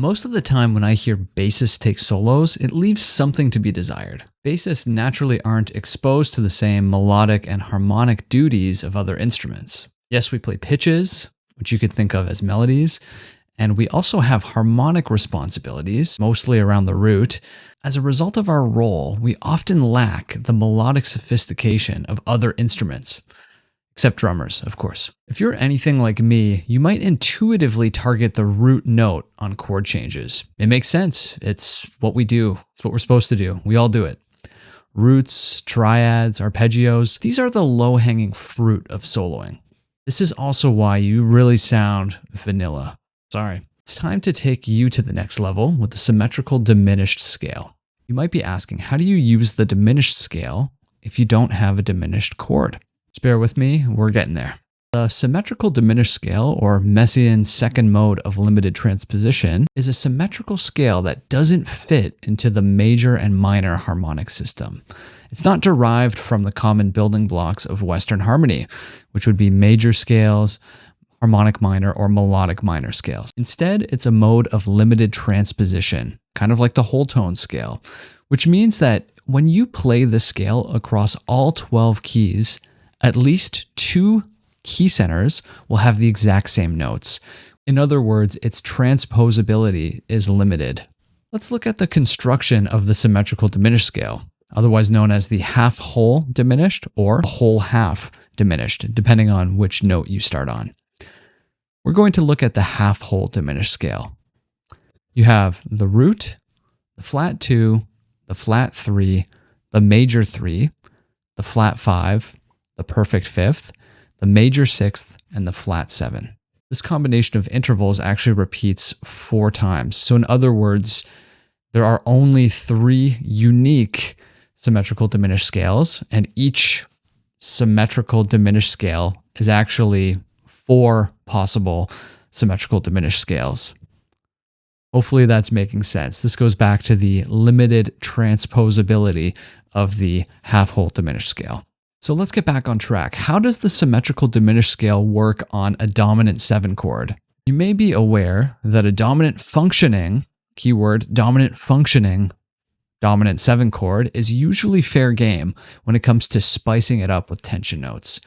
Most of the time when I hear bassists take solos, it leaves something to be desired. Bassists naturally aren't exposed to the same melodic and harmonic duties of other instruments. Yes, we play pitches, which you could think of as melodies, and we also have harmonic responsibilities, mostly around the root. As a result of our role, we often lack the melodic sophistication of other instruments. Except drummers, of course. If you're anything like me, you might intuitively target the root note on chord changes. It makes sense. It's what we do. It's what we're supposed to do. We all do it. Roots, triads, arpeggios, these are the low-hanging fruit of soloing. This is also why you really sound vanilla. Sorry. It's time to take you to the next level with the symmetrical diminished scale. You might be asking, how do you use the diminished scale if you don't have a diminished chord? Just bear with me, we're getting there. The symmetrical diminished scale, or Messiaen's second mode of limited transposition, is a symmetrical scale that doesn't fit into the major and minor harmonic system. It's not derived from the common building blocks of Western harmony, which would be major scales, harmonic minor, or melodic minor scales. Instead, it's a mode of limited transposition, kind of like the whole tone scale, which means that when you play the scale across all 12 keys, at least 2 key centers will have the exact same notes. In other words, its transposability is limited. Let's look at the construction of the symmetrical diminished scale, otherwise known as the half-whole diminished or whole half diminished, depending on which note you start on. We're going to look at the half-whole diminished scale. You have the root, the flat 2, the flat 3, the major 3, the flat 5, the perfect 5th, the major 6th, and the flat 7. This combination of intervals actually repeats 4 times. So in other words, there are only 3 unique symmetrical diminished scales, and each symmetrical diminished scale is actually 4 possible symmetrical diminished scales. Hopefully that's making sense. This goes back to the limited transposability of the half-whole diminished scale. So let's get back on track. How does the symmetrical diminished scale work on a dominant 7 chord? You may be aware that a dominant functioning, keyword dominant functioning, dominant 7 chord is usually fair game when it comes to spicing it up with tension notes.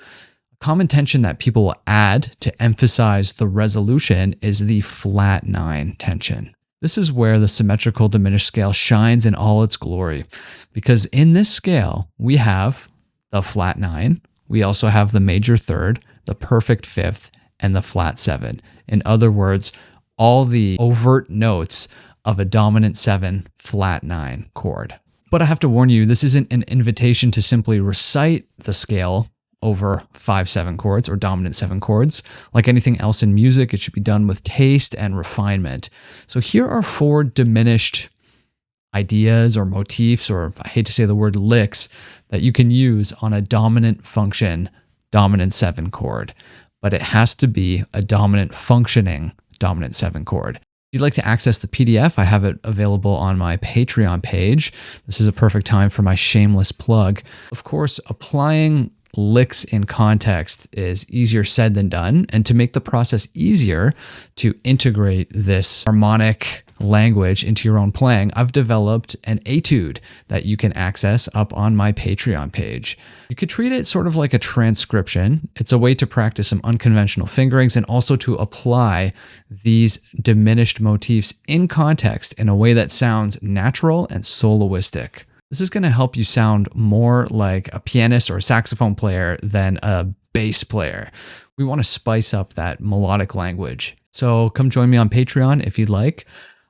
A common tension that people will add to emphasize the resolution is the flat 9 tension. This is where the symmetrical diminished scale shines in all its glory, because in this scale, we have the flat 9, we also have the major 3rd, the perfect 5th, and the flat 7. In other words, all the overt notes of a dominant 7 flat 9 chord. But I have to warn you, this isn't an invitation to simply recite the scale over 5/7 chords or dominant 7 chords. Like anything else in music, it should be done with taste and refinement. So here are 4 diminished ideas or motifs, or I hate to say the word licks, that you can use on a dominant function, dominant 7 chord. But it has to be a dominant functioning dominant 7 chord. If you'd like to access the PDF, I have it available on my Patreon page. This is a perfect time for my shameless plug. Of course, applying licks in context is easier said than done. And to make the process easier to integrate this harmonic language into your own playing, I've developed an etude that you can access up on my Patreon page. You could treat it sort of like a transcription. It's a way to practice some unconventional fingerings and also to apply these diminished motifs in context in a way that sounds natural and soloistic. This is going to help you sound more like a pianist or a saxophone player than a bass player. We want to spice up that melodic language. So come join me on Patreon if you'd like.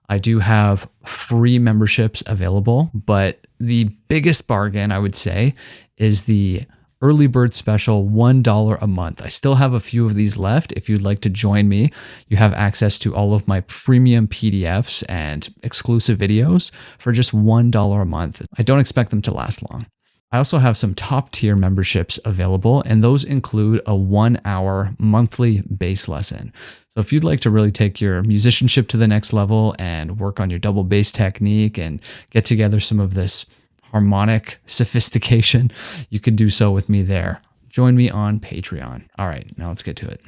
I do have free memberships available, but the biggest bargain, I would say, is the early bird special $1 a month. I still have a few of these left. If you'd like to join me, you have access to all of my premium PDFs and exclusive videos for just $1 a month. I don't expect them to last long. I also have some top tier memberships available, and those include a 1-hour monthly bass lesson. So if you'd like to really take your musicianship to the next level and work on your double bass technique and get together some of this harmonic sophistication, you can do so with me there. Join me on Patreon. All right, now let's get to it.